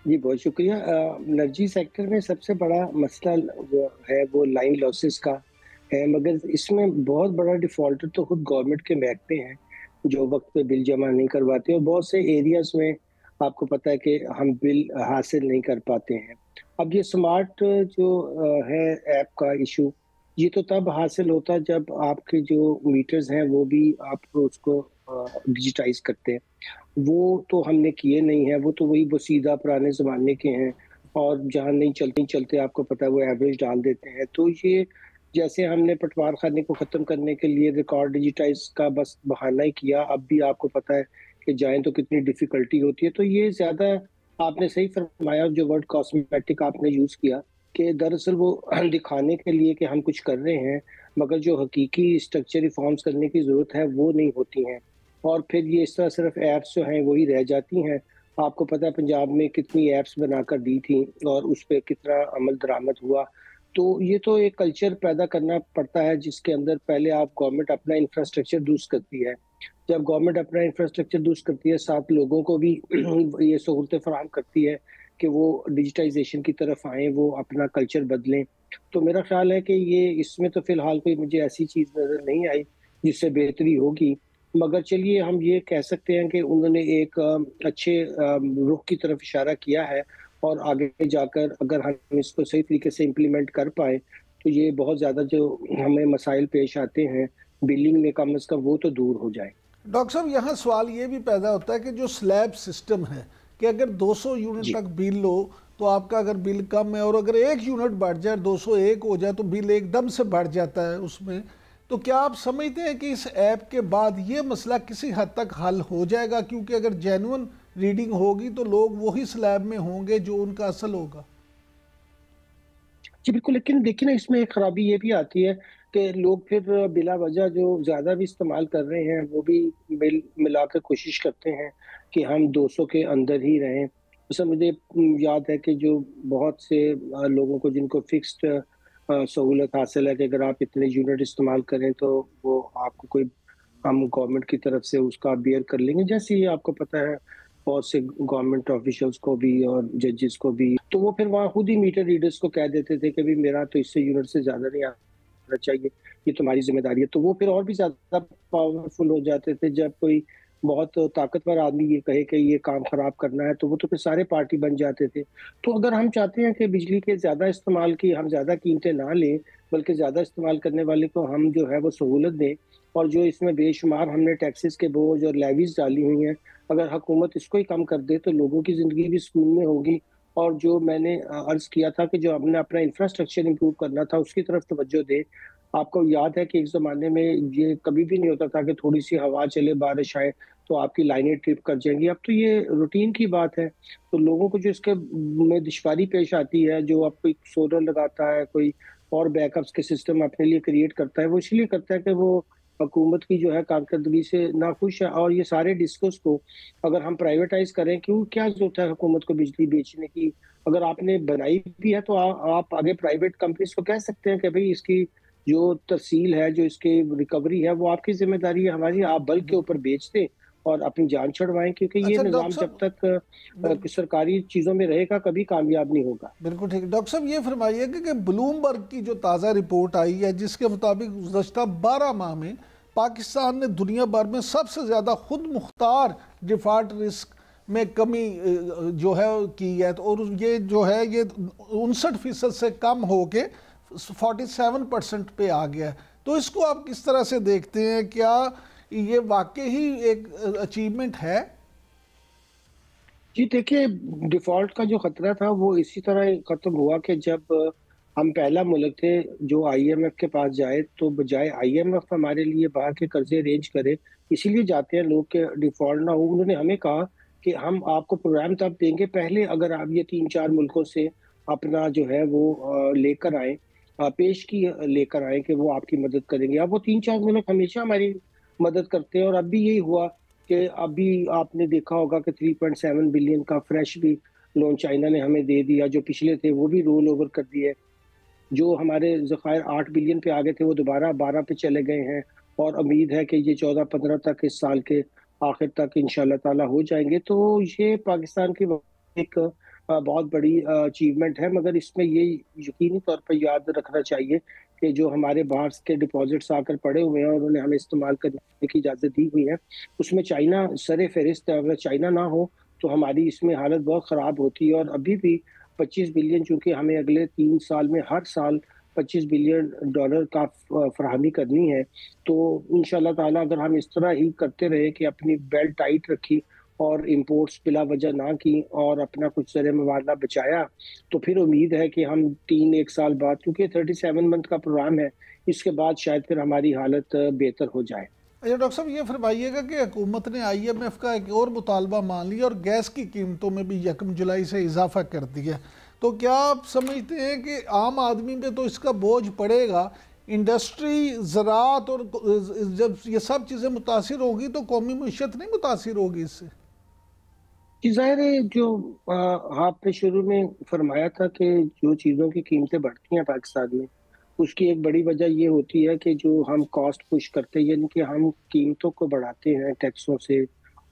जी बहुत शुक्रिया। एनर्जी सेक्टर में सबसे बड़ा मसला जो है वो लाइन लॉसेस का है, मगर इसमें बहुत बड़ा डिफॉल्टर तो खुद गवर्नमेंट के महकमे हैं जो वक्त पे बिल जमा नहीं करवाते, और बहुत से एरियाज में आपको पता है कि हम बिल हासिल नहीं कर पाते हैं। अब ये स्मार्ट जो है ऐप का इशू, ये तो तब हासिल होता जब आपके जो मीटर्स हैं वो भी आप उसको डिजिटाइज करते हैं। वो तो हमने किए नहीं है, वो तो वही सीधा पुराने ज़माने के हैं, और जहाँ नहीं चलते आपको पता है वो एवरेज डाल देते हैं। तो ये जैसे हमने पटवार खाने को ख़त्म करने के लिए रिकॉर्ड डिजिटाइज का बस बहाना ही किया, अब भी आपको पता है कि जाएं तो कितनी डिफ़िकल्टी होती है। तो ये ज़्यादा आपने सही फरमाया, जो वर्ड कॉस्मेटिक आपने यूज़ किया, कि दरअसल वो दिखाने के लिए कि हम कुछ कर रहे हैं, मगर जो हकीकी स्ट्रक्चर रिफॉर्म्स करने की ज़रूरत है वो नहीं होती हैं, और फिर ये इस तरह सिर्फ ऐप्स जो हैं वही रह जाती हैं। आपको पता है पंजाब में कितनी ऐप्स बनाकर दी थी और उस पर कितना अमल दरामद हुआ। तो ये तो एक कल्चर पैदा करना पड़ता है जिसके अंदर पहले आप गवर्नमेंट अपना इंफ्रास्ट्रक्चर दुरुस्त करती है। जब गवर्नमेंट अपना इंफ्रास्ट्रक्चर दुरुस्त करती है, साथ लोगों को भी ये सहूलतें फराहम करती है कि वो डिजिटाइजेशन की तरफ आएँ, वो अपना कल्चर बदलें। तो मेरा ख्याल है कि ये इसमें तो फ़िलहाल कोई मुझे ऐसी चीज़ नज़र नहीं आई जिससे बेहतरी होगी, मगर चलिए हम ये कह सकते हैं कि उन्होंने एक अच्छे रुख की तरफ इशारा किया है, और आगे जाकर अगर हम इसको सही तरीके से इम्प्लीमेंट कर पाए तो ये बहुत ज़्यादा जो हमें मसाइल पेश आते हैं बिलिंग में, कम से कम वो तो दूर हो जाए। डॉक्टर साहब यहाँ सवाल ये भी पैदा होता है कि जो स्लैब सिस्टम है कि अगर 200 यूनिट तक बिल लो तो आपका अगर बिल कम है, और अगर 1 यूनिट बढ़ जाए 201 हो जाए तो बिल एकदम से बढ़ जाता है उसमें। तो क्या आप समझते हैं कि इस ऐप के बाद ये मसला किसी हद तक हल हो जाएगा, क्योंकि अगर जेन्युइन रीडिंग होगी तो लोग वही स्लैब में होंगे जो उनका असल होगा? जी बिल्कुल, लेकिन देखिए ना इसमें एक खराबी ये भी आती है कि लोग फिर बिला वजह जो ज़्यादा भी इस्तेमाल कर रहे हैं वो भी मिलाकर कोशिश करते हैं कि हम 200 के अंदर ही रहें। जैसे मुझे याद है कि जो बहुत से लोगों को जिनको फिक्स्ड सहूलत हासिल है कि अगर आप इतने यूनिट इस्तेमाल करें तो वो आपको कोई, हम गवर्नमेंट की तरफ से उसका बेयर कर लेंगे। जैसे ही आपको पता है बहुत से गवर्नमेंट ऑफिशियल्स को भी और जजेस को भी, तो वो फिर वहाँ खुद ही मीटर रीडर्स को कह देते थे कि भाई मेरा तो इससे यूनिट से ज़्यादा नहीं आना चाहिए, ये तुम्हारी जिम्मेदारी है। तो वो फिर और भी ज़्यादा पावरफुल हो जाते थे। जब कोई बहुत ताकतवर आदमी ये कहे कि ये काम खराब करना है तो वो तो फिर सारे पार्टी बन जाते थे। तो अगर हम चाहते हैं कि बिजली के ज़्यादा इस्तेमाल की हम ज़्यादा कीमतें ना लें, बल्कि ज़्यादा इस्तेमाल करने वाले को हम जो है वो सहूलत दें, और जो इसमें बेशुमार हमने टैक्सेस के बोझ और लेवीज डाली हुई हैं, अगर हुकूमत इसको ही कम कर दे तो लोगों की ज़िंदगी भी सुकून में होगी। और जो मैंने अर्ज़ किया था कि जो हमने अपना इंफ्रास्ट्रक्चर इम्प्रूव करना था उसकी तरफ तवज्जो दें। आपको याद है कि एक ज़माने में ये कभी भी नहीं होता था कि थोड़ी सी हवा चले, बारिश आए तो आपकी लाइनें ट्रिप कर जाएंगी। अब तो ये रूटीन की बात है। तो लोगों को जो इसके में दुश्वारी पेश आती है, जो अब कोई सोलर लगाता है, कोई और बैकअप्स के सिस्टम अपने लिए क्रिएट करता है, वो इसलिए करता है कि वो हुकूमत की जो है कारकर्दगी से नाखुश है। और ये सारे डिस्कोस को अगर हम प्राइवेटाइज करें, क्यों क्या जरूरत है हुकूमत को बिजली बेचने की? अगर आपने बनाई भी है तो आप आगे प्राइवेट कंपनीज को कह सकते हैं कि भाई इसकी जो तफसील है, जो इसकी रिकवरी है, वो आपकी जिम्मेदारी है, हमारी। आप बल्क के ऊपर बेच दें और अपनी जान छुड़वाएं, क्योंकि ये निज़ाम जब तक सरकारी चीज़ों में रहेगा कभी कामयाब नहीं होगा। बिल्कुल ठीक। डॉक्टर साहब ये फरमाइए कि ब्लूमबर्ग की जो ताज़ा रिपोर्ट आई है जिसके मुताबिक गुज़श्ता 12 माह में पाकिस्तान ने दुनिया भर में सबसे ज़्यादा खुद मुख्तार डिफ़ॉल्ट रिस्क में कमी जो है की है, और ये जो है ये 59% से कम हो के 47% पे आ गया है। तो इसको आप किस तरह से देखते हैं? क्या ये वाकई ही एक अचीवमेंट है? जी देखिए, डिफॉल्ट का जो खतरा था वो इसी तरह खत्म हुआ कि जब हम पहला मुल्क थे जो आईएमएफ के पास जाए, तो बजाय आईएमएफ हमारे लिए बाहर के कर्जे अरेंज करे, इसीलिए जाते हैं लोग के डिफॉल्ट ना हो। उन्होंने हमें कहा कि हम आपको प्रोग्राम तब देंगे पहले अगर आप ये 3-4 मुल्कों से अपना जो है वो लेकर आए पेश की लेकर आए कि वो आपकी मदद करेंगे। अब वो 3-4 मुल्क हमेशा हमारी मदद करते हैं और अब भी यही हुआ कि अभी आपने देखा होगा कि 3.7 बिलियन का फ्रेश भी लोन चाइना ने हमें दे दिया, जो पिछले थे वो भी रोल ओवर कर दिए। जो हमारे ज़खायर 8 बिलियन पे आ गए थे वो दोबारा 12 पे चले गए हैं और उम्मीद है कि ये 14-15 तक इस साल के आखिर तक इंशाल्लाह ताला हो जाएंगे। तो ये पाकिस्तान की एक बहुत बड़ी अचीवमेंट है, मगर इसमें ये यकीनी तौर पर याद रखना चाहिए कि जो हमारे बाहर के डिपॉजिट्स आकर पड़े हुए हैं और उन्हें हमें इस्तेमाल करने की इजाज़त दी हुई है, उसमें चाइना सरे फहरिस्त है। अगर चाइना ना हो तो हमारी इसमें हालत बहुत ख़राब होती है और अभी भी 25 बिलियन, चूंकि हमें अगले 3 साल में हर साल 25 बिलियन डॉलर का फराहमी करनी है, तो इंशाल्लाह ताला अगर हम इस तरह ही करते रहे कि अपनी बेल्ट टाइट रखी और इंपोर्ट्स बिला वजह ना की और अपना कुछ ज़र मुबादला बचाया, तो फिर उम्मीद है कि हम 1 साल बाद, क्योंकि 37 मंथ का प्रोग्राम है, इसके बाद शायद फिर हमारी हालत बेहतर हो जाए। अच्छा डॉक्टर साहब, ये फरमाइएगा कि हुकूमत ने IMF का एक और मुतालबा मान लिया और गैस की कीमतों में भी 1 जुलाई से इजाफा कर दिया, तो क्या आप समझते हैं कि आम आदमी पे तो इसका बोझ पड़ेगा, इंडस्ट्री, ज़राअत और जब ये सब चीज़ें मुतासिर होगी तो कौमी मईशत नहीं मुतासिर होगी इससे? जी, ज़ाहिर है जो आपने शुरू में फरमाया था कि जो चीज़ों की कीमतें बढ़ती हैं पाकिस्तान में, उसकी एक बड़ी वजह ये होती है कि जो हम कॉस्ट पुश करते हैं, यानी कि हम कीमतों को बढ़ाते हैं टैक्सों से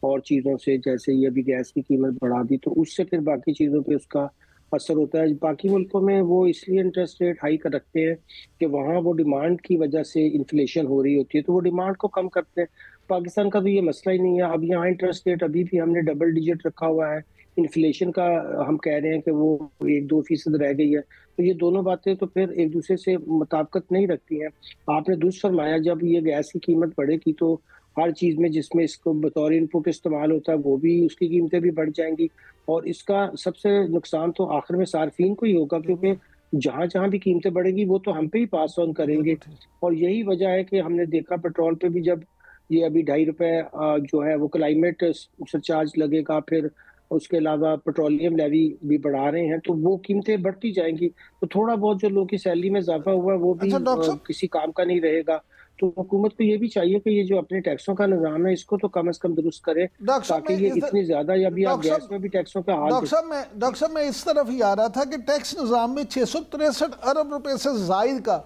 और चीज़ों से, जैसे ये अभी गैस की कीमत बढ़ा दी, तो उससे फिर बाकी चीज़ों पे उसका असर होता है। बाकी मुल्कों में वो इसलिए इंटरेस्ट रेट हाई कर रखते हैं कि वहाँ वो डिमांड की वजह से इन्फ्लेशन हो रही होती है, तो वो डिमांड को कम करते हैं। पाकिस्तान का तो ये मसला ही नहीं है। अब यहाँ इंटरेस्ट रेट अभी भी हमने डबल डिजिट रखा हुआ है, इन्फ्लेशन का हम कह रहे हैं कि वो 1-2% रह गई है, तो ये दोनों बातें तो फिर एक दूसरे से मुताबिकत नहीं रखती हैं। आपने दुरुस्त फरमाया, जब ये गैस की कीमत बढ़ेगी तो हर चीज़ में जिसमें इसको बतौर इनपुट इस्तेमाल होता है वो भी, उसकी कीमतें भी बढ़ जाएंगी और इसका सबसे नुकसान तो आखिर में सार्फिन को ही होगा, क्योंकि जहां जहां भी कीमतें बढ़ेगी वो तो हम पे ही पास ऑन करेंगे। और यही वजह है कि हमने देखा पेट्रोल पे भी, जब ये अभी ₹2.5 जो है वो क्लाइमेट सरचार्ज लगेगा, फिर उसके अलावा पेट्रोलियम लेवी भी बढ़ा रहे हैं, तो वो कीमतें बढ़ती जाएंगी, तो थोड़ा बहुत जो लोगों की सैलरी में इजाफा हुआ है वो भी अच्छा डॉक्टर साहब, किसी काम का नहीं रहेगा। तो हुकूमत को ये भी चाहिए कि ये जो अपने टैक्सों का निज़ाम है इसको तो कम से कम दुरुस्त करे, डॉक्टर साहब ताकि मैं ये इस इतनी ज्यादा, या भी आप डॉक्टर गैस साहब में भी टैक्सों का हाल डॉक्टर साहब मैं इस तरफ ही आ रहा था कि टैक्स निज़ाम में 663 अरब रुपए से जायद का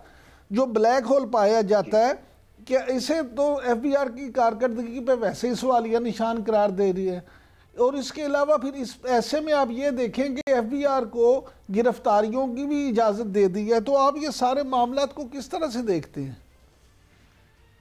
जो ब्लैक होल पाया जाता है, क्या इसे तो FBR की कारकर्दगी पे वैसे ही सवालिया निशान करार दे रही है। और इसके अलावा फिर इस ऐसे में आप ये देखें कि FBR को गिरफ्तारियों की भी इजाज़त दे दी है, तो आप ये सारे मामला को किस तरह से देखते हैं?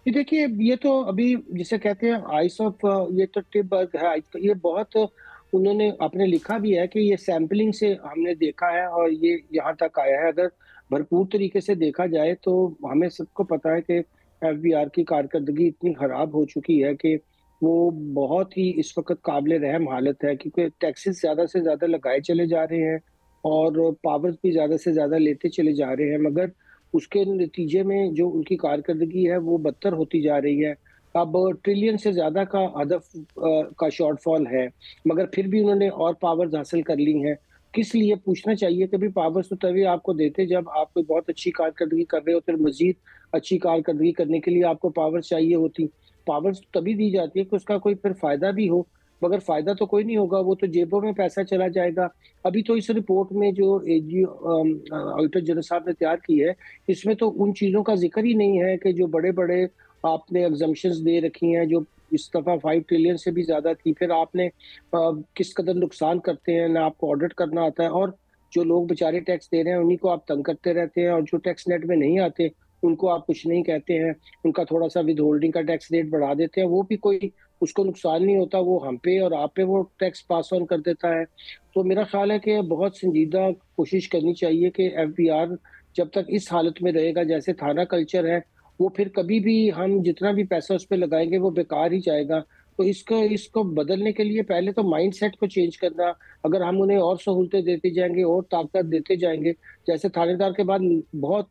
ये देखिए, ये तो अभी जिसे कहते हैं आइस ऑफ, ये तो टिबर्ग है, ये बहुत उन्होंने आपने लिखा भी है कि ये सैंपलिंग से हमने देखा है और ये यहाँ तक आया है। अगर भरपूर तरीके से देखा जाए तो हमें सबको पता है कि FBR की कारकर्दगी इतनी खराब हो चुकी है कि वो बहुत ही इस वक्त काबिल रहम हालत है, क्योंकि टैक्सेस ज्यादा से ज्यादा लगाए चले जा रहे हैं और पावर्स भी ज्यादा से ज्यादा लेते चले जा रहे हैं, मगर उसके नतीजे में जो उनकी कारकर्दगी है वो बदतर होती जा रही है। अब ट्रिलियन से ज्यादा का हदफ का शॉर्टफॉल है, मगर फिर भी उन्होंने और पावर्स हासिल कर ली हैं। किस लिए, पूछना चाहिए कि भी पावर्स तो तभी आपको देते जब आप कोई बहुत अच्छी कारकर्दगी कर रहे हो, फिर मजीद अच्छी कारकर्दगी करने के लिए आपको पावर्स चाहिए होती। पावर्स तभी दी जाती है कि उसका कोई फिर फायदा भी हो, मगर फायदा तो कोई नहीं होगा, वो तो जेबों में पैसा चला जाएगा। अभी तो इस रिपोर्ट में जो AG ऑडिटर जनरल साहब ने तैयार की है, इसमें तो उन चीजों का जिक्र ही नहीं है कि जो बड़े बड़े आपने एग्जम्पशंस दे रखी हैं, जो इस दफा 5 ट्रिलियन से भी ज्यादा थी, फिर आपने किस कदर नुकसान करते हैं, ना आपको ऑडिट करना आता है, और जो लोग बेचारे टैक्स दे रहे हैं उन्हीं को आप तंग करते रहते हैं, और जो टैक्स नेट में नहीं आते उनको आप कुछ नहीं कहते हैं, उनका थोड़ा सा विद होल्डिंग का टैक्स रेट बढ़ा देते हैं, वो भी कोई उसको नुकसान नहीं होता, वो हम पे और आप पे वो टैक्स पास ऑन कर देता है। तो मेरा ख्याल है कि बहुत संजीदा कोशिश करनी चाहिए कि FBR जब तक इस हालत में रहेगा जैसे थाना कल्चर है, वो फिर कभी भी हम जितना भी पैसा उस पर लगाएंगे वो बेकार ही जाएगा। तो इसको बदलने के लिए पहले तो माइंड सेट को चेंज करना, अगर हम उन्हें और सहूलतें देते जाएंगे और ताकत देते जाएंगे, जैसे थानेदार के बाद बहुत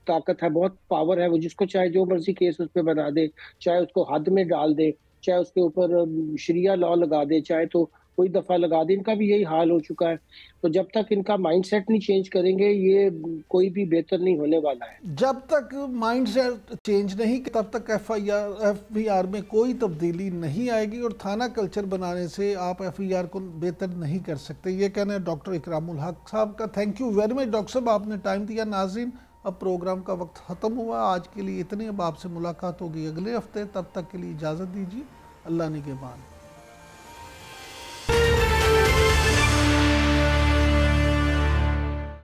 ताकत है, बहुत पावर है, वो जिसको चाहे जो मर्जी केस उस पर बना दे, चाहे उसको हद में डाल दे, चाहे उसके ऊपर शरिया लॉ लगा दे, चाहे तो कोई दफा लगा दें, इनका भी यही हाल हो चुका है। तो जब तक इनका माइंडसेट नहीं चेंज करेंगे, ये कोई भी बेहतर नहीं होने वाला है। जब तक माइंडसेट चेंज नहीं तब तक एफआईआर में कोई तब्दीली नहीं आएगी, और थाना कल्चर बनाने से आप एफआईआर को बेहतर नहीं कर सकते। ये कहना है डॉक्टर इकरामुल हक साहब का। Thank you very much doctor साहब, आपने टाइम दिया। नाज़रीन, अब प्रोग्राम का वक्त ख़त्म हुआ, आज के लिए इतने। अब आपसे मुलाकात होगी अगले हफ्ते, तब तक के लिए इजाज़त दीजिए। अल्लाह निगहबान।